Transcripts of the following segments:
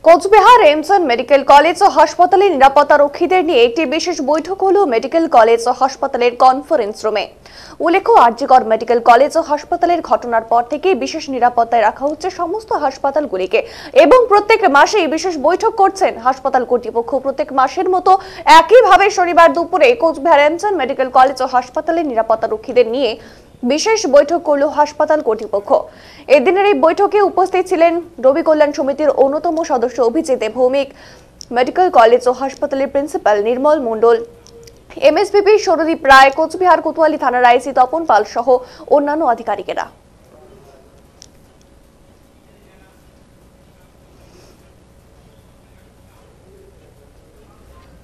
Cooch Behar এমসন medical college ও হাসপাতালে নিরাপত্তা রক্ষীদের নিয়ে একটি বিশেষ বৈঠক হলো মেডিকেল কলেজ ও হাসপাতালের কনফারেন্স রুমে। উল্লেখ্য, আরজিকর মেডিকেল কলেজ ও হাসপাতালের ঘটনার পর থেকে বিশেষ নিরাপত্তায় রাখা হচ্ছে সমস্ত হাসপাতালগুলিকে এবং প্রত্যেক মাসেই বিশেষ বৈঠক করছেন হাসপাতাল কর্তৃপক্ষ। প্রত্যেক মাসের মতো একইভাবে শনিবার দুপুরে কোচবিহার এমসন মেডিকেল কলেজ ও হাসপাতালের নিরাপত্তা রক্ষীদের নিয়ে বিশেষ বৈঠক করল হাসপাতাল কর্তৃপক্ষ। এদিনের এই বৈঠকে উপস্থিত ছিলেন রবি কল্যাণ সমিতির অন্যতম সদস্য অভিজিৎ ভৌমিক, মেডিকেল কলেজ ও হাসপাতালের প্রিন্সিপাল নির্মল মণ্ডল, এমএসপিপি সৌরদীপ রায়, কোচবিহার কোতোয়ালি থানার আইসি তপন পাল সহ অন্যান্য আধিকারিকেরা।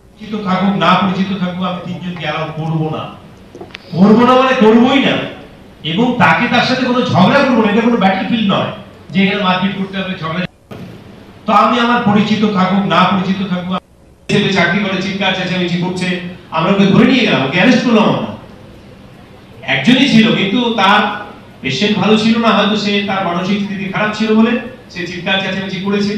পরিচিত থাকুক না পরিচিত থাকুক, আমি তিনজনকে অ্যালাউ করবো না মানে করবোই না, এবং তাকে তার সাথে কোনো ঝগড়া করবো না। এটা কোনো ব্যাটলফিল্ড নয় যে এখানে মারপিট করতে হবে, ঝগড়া। তো আমি আমার পরিচিত থাকুক না পরিচিত থাকুক, ছেলে চাকরি করে চিৎকার চেঁচামেচি করছে, আমরা ওকে ধরে নিয়ে গেলাম, ওকে অ্যারেস্ট করলাম। আমরা একজনই ছিল, কিন্তু তার পেশেন্ট ভালো ছিল না, হয়তো সে তার মানসিক স্থিতি খারাপ ছিল বলে সে চিৎকার চেঁচামেচি করেছে।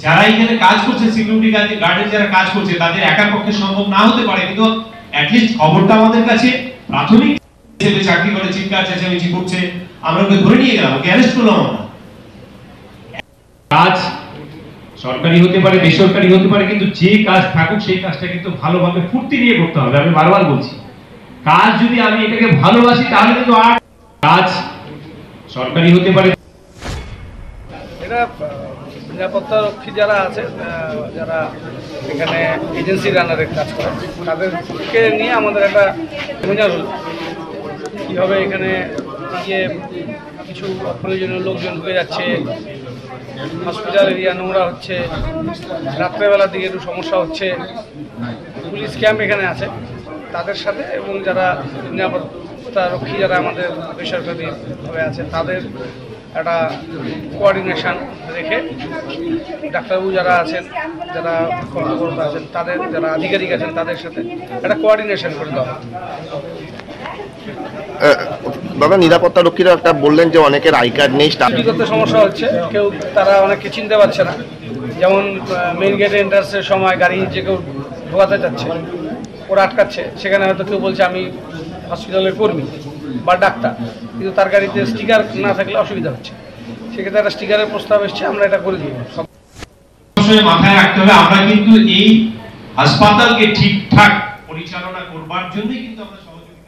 যারা এখানে কাজ করছে, সিকিউরিটি গার্ডের যারা কাজ করছে, তাদের একার পক্ষে সম্ভব না হতে পারে, কিন্তু অ্যাটলিস্ট খবরটা আমাদের কাছে প্রাথমিক। ছেলে চাকরি করে চিৎকার চেঁচামেচি করছে, আমরা ওকে ধরে নিয়ে গেলাম, ওকে অ্যারেস্ট করলাম। আমরা কাজ সরকারি হতে পারে, বেসরকারি হতে পারে, কিন্তু যে কাজ থাকুক সেই কাজটা কিন্তু ভালোভাবে ফুর্তি নিয়ে করতে হবে। আমি বারবার বলছি, কাজ যদি আমি এটাকে ভালোবাসি তাহলে কিন্তু আর কাজ সরকারি হতে পারে। এটা নিরাপত্তা রক্ষী যারা আছে, যারা এখানে এজেন্সির আন্ডারে কাজ করে, তাদেরকে নিয়ে আমাদের একটা সেমিনার হলো কীভাবে এখানে গিয়ে কিছু অপ্রয়োজনীয় লোকজন হয়ে যাচ্ছে, হসপিটাল এরিয়া নোংরা হচ্ছে, রাত্রেবেলার দিকে একটু সমস্যা হচ্ছে। পুলিশ ক্যাম্প এখানে আছে, তাদের সাথে এবং যারা নিরাপত্তা রক্ষী যারা আমাদের বেসরকারিভাবে আছে, তাদের একটা কোঅর্ডিনেশন রেখে ডাক্তারবাবু যারা আছেন, যারা কর্মকর্তা আছেন, তাদের যারা আধিকারিক আছেন, তাদের সাথে একটা কোঅর্ডিনেশন করে দেওয়া। দাদা, নিরাপত্তা রক্ষীরা একটা বললেন যে অনেকের আই কার্ড নেই, করতে সমস্যা হচ্ছে, কেউ তারা অনেককে চিনতে পারছে না। যেমন মেইন গেটে এন্ট্রান্সের সময় গাড়ি যে কেউ ঢোকাতে যাচ্ছে, ওরা আটকাচ্ছে। সেখানে হয়তো কেউ বলছে আমি হসপিটালের কর্মী বা ডাক্তার, কিন্তু তার গাড়িতে স্টিকার না থাকলে অসুবিধা হচ্ছে। সেক্ষেত্রে একটা স্টিকারের প্রস্তাব এসছে, আমরা এটা করে দিব। মাথায় রাখতে হবে, আমরা কিন্তু এই হাসপাতালকে ঠিকঠাক পরিচালনা করবার জন্যই কিন্তু আমরা